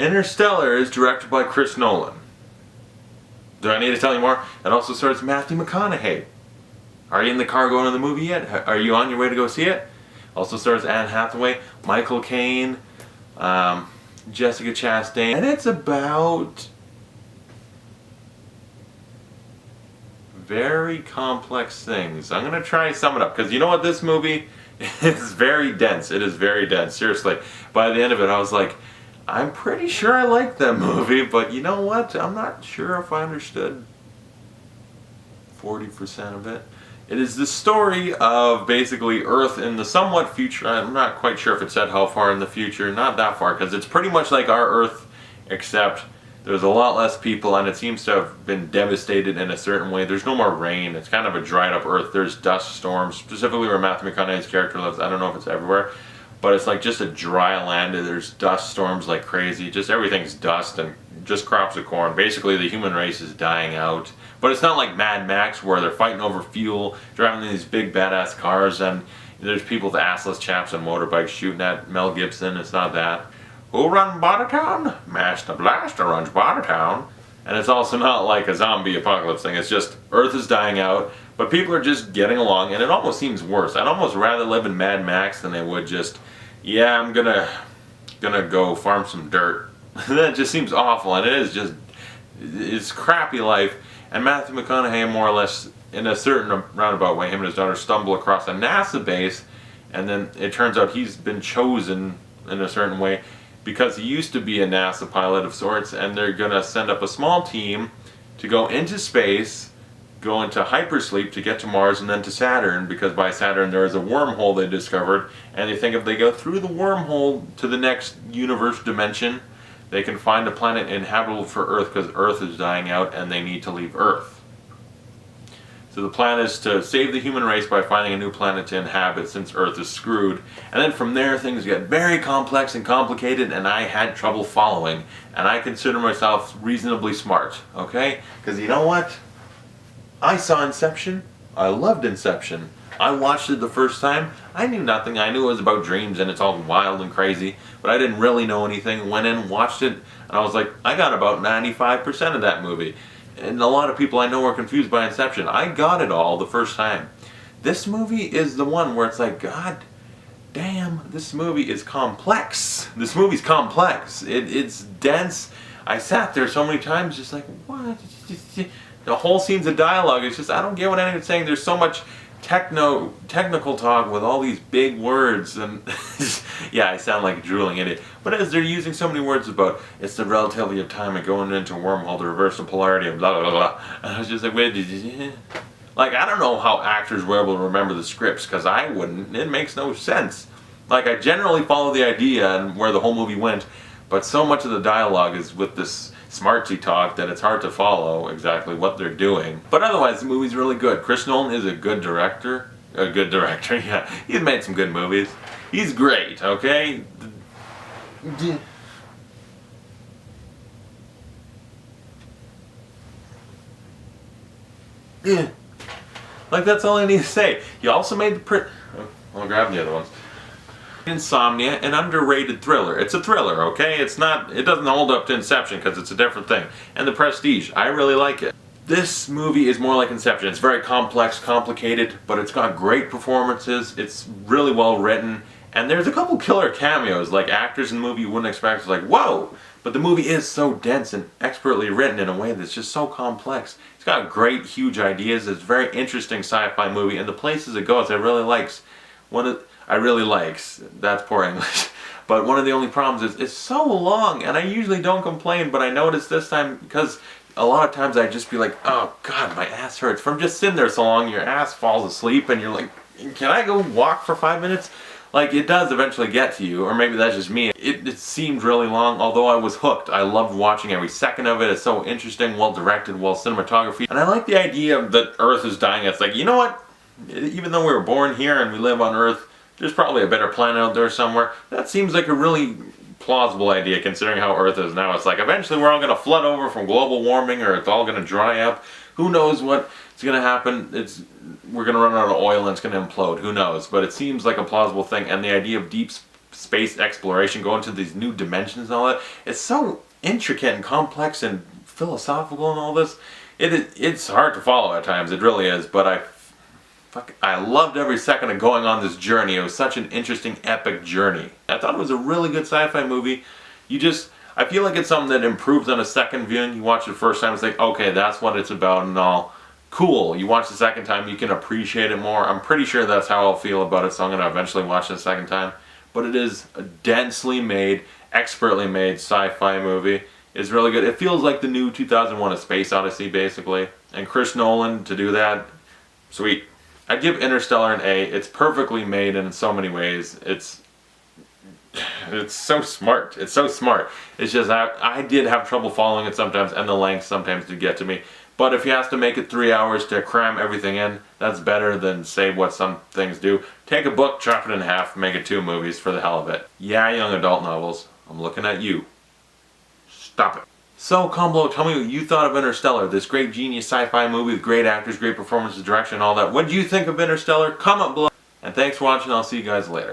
Interstellar is directed by Chris Nolan. Do I need to tell you more? It also stars Matthew McConaughey. Are you in the car going to the movie yet? Are you on your way to go see it? Also stars Anne Hathaway, Michael Caine, Jessica Chastain. And it's about very complex things. I'm going to try and sum it up, because you know what, this movie is very dense. It is very dense, seriously. By the end of it, I was like, I'm pretty sure I liked that movie, but you know what? I'm not sure if I understood 40% of it. It is the story of basically Earth in the somewhat future. I'm not quite sure if it said how far in the future. Not that far, because it's pretty much like our Earth, except there's a lot less people, and it seems to have been devastated in a certain way. There's no more rain. It's kind of a dried up Earth. There's dust storms, specifically where Matthew McConaughey's character lives. I don't know if it's everywhere, but it's like just a dry land, and there's dust storms like crazy. Just everything's dust and just crops of corn. Basically, the human race is dying out. But it's not like Mad Max, where they're fighting over fuel, driving these big badass cars, and there's people with assless chaps on motorbikes shooting at Mel Gibson. It's not that. Who run Bartertown? Master Blaster runs Bartertown. And it's also not like a zombie apocalypse thing. It's just Earth is dying out, but people are just getting along, and it almost seems worse. I'd almost rather live in Mad Max than I would just, yeah, I'm gonna go farm some dirt. That just seems awful, and it is just, it's crappy life. And Matthew McConaughey, more or less, in a certain roundabout way, him and his daughter stumble across a NASA base, and then it turns out he's been chosen in a certain way because he used to be a NASA pilot of sorts, and they're gonna send up a small team to go into space, go into hypersleep to get to Mars and then to Saturn, because by Saturn there is a wormhole they discovered, and they think if they go through the wormhole to the next universe dimension, they can find a planet inhabitable for Earth, because Earth is dying out and they need to leave Earth. So the plan is to save the human race by finding a new planet to inhabit, since Earth is screwed. And then from there things get very complex and complicated, and I had trouble following. And I consider myself reasonably smart, okay? Because you know what? I saw Inception. I loved Inception. I watched it the first time. I knew nothing. I knew it was about dreams and it's all wild and crazy, but I didn't really know anything. Went in, watched it, and I was like, I got about 95% of that movie. And a lot of people I know are confused by Inception. I got it all the first time. This movie is the one where it's like, God damn, this movie is complex. This movie's complex. It's dense. I sat there so many times just like, what? The whole scenes of dialogue, it's just, I don't get what anyone's saying. There's so much technical talk with all these big words, and yeah, I sound like a drooling idiot. But as they're using so many words about, it's the relativity of time and going into a wormhole, the reverse of polarity, and blah blah blah. And I was just like, wait, did you? Like, I don't know how actors were able to remember the scripts, because I wouldn't. It makes no sense. Like, I generally follow the idea and where the whole movie went, but so much of the dialogue is with this smartsy talk that it's hard to follow exactly what they're doing. But otherwise, the movie's really good. Chris Nolan is a good director. Yeah. He's made some good movies. He's great, okay? Yeah. Like, that's all I need to say. He also made the I'll grab the other ones. Insomnia, an underrated thriller. It's a thriller, okay? It doesn't hold up to Inception because it's a different thing. And The Prestige, I really like it. This movie is more like Inception. It's very complex, complicated, but it's got great performances. It's really well written, and there's a couple killer cameos, like actors in the movie you wouldn't expect. It's like, whoa! But the movie is so dense and expertly written in a way that's just so complex. It's got great, huge ideas. It's a very interesting sci-fi movie, and the places it goes, I really likes. That's poor English. But one of the only problems is it's so long, and I usually don't complain, but I noticed this time, because a lot of times I'd just be like, oh God, my ass hurts. From just sitting there so long, your ass falls asleep, and you're like, can I go walk for 5 minutes? like, it does eventually get to you, or maybe that's just me. It seemed really long, although I was hooked. I loved watching every second of it. It's so interesting, well directed, well cinematography. And I like the idea that Earth is dying. It's like, you know what? Even though we were born here and we live on Earth, there's probably a better planet out there somewhere. That seems like a really plausible idea considering how Earth is now. It's like eventually we're all going to flood over from global warming, or it's all going to dry up. Who knows what's going to happen? We're going to run out of oil and it's going to implode. Who knows? But it seems like a plausible thing, and the idea of deep space exploration, going to these new dimensions and all that, it's so intricate and complex and philosophical and all this. It's hard to follow at times. It really is. But I loved every second of going on this journey. It was such an interesting, epic journey. I thought it was a really good sci-fi movie. I feel like it's something that improves on a second viewing. You watch it the first time, it's like, okay, that's what it's about and all. Cool. You watch the second time, you can appreciate it more. I'm pretty sure that's how I'll feel about it, so I'm going to eventually watch it a second time. But it is a densely made, expertly made sci-fi movie. It's really good. It feels like the new 2001 A Space Odyssey, basically. And Chris Nolan, to do that, sweet. I'd give Interstellar an A. It's perfectly made in so many ways. It's so smart. It's so smart. It's just I did have trouble following it sometimes, and the length sometimes did get to me. But if you have to make it 3 hours to cram everything in, that's better than, say, what some things do. Take a book, chop it in half, make it 2 movies for the hell of it. Yeah, young adult novels. I'm looking at you. Stop it. So, Campbell, tell me what you thought of Interstellar, this great genius sci-fi movie with great actors, great performances, direction, all that. What did you think of Interstellar? Comment below. And thanks for watching. I'll see you guys later.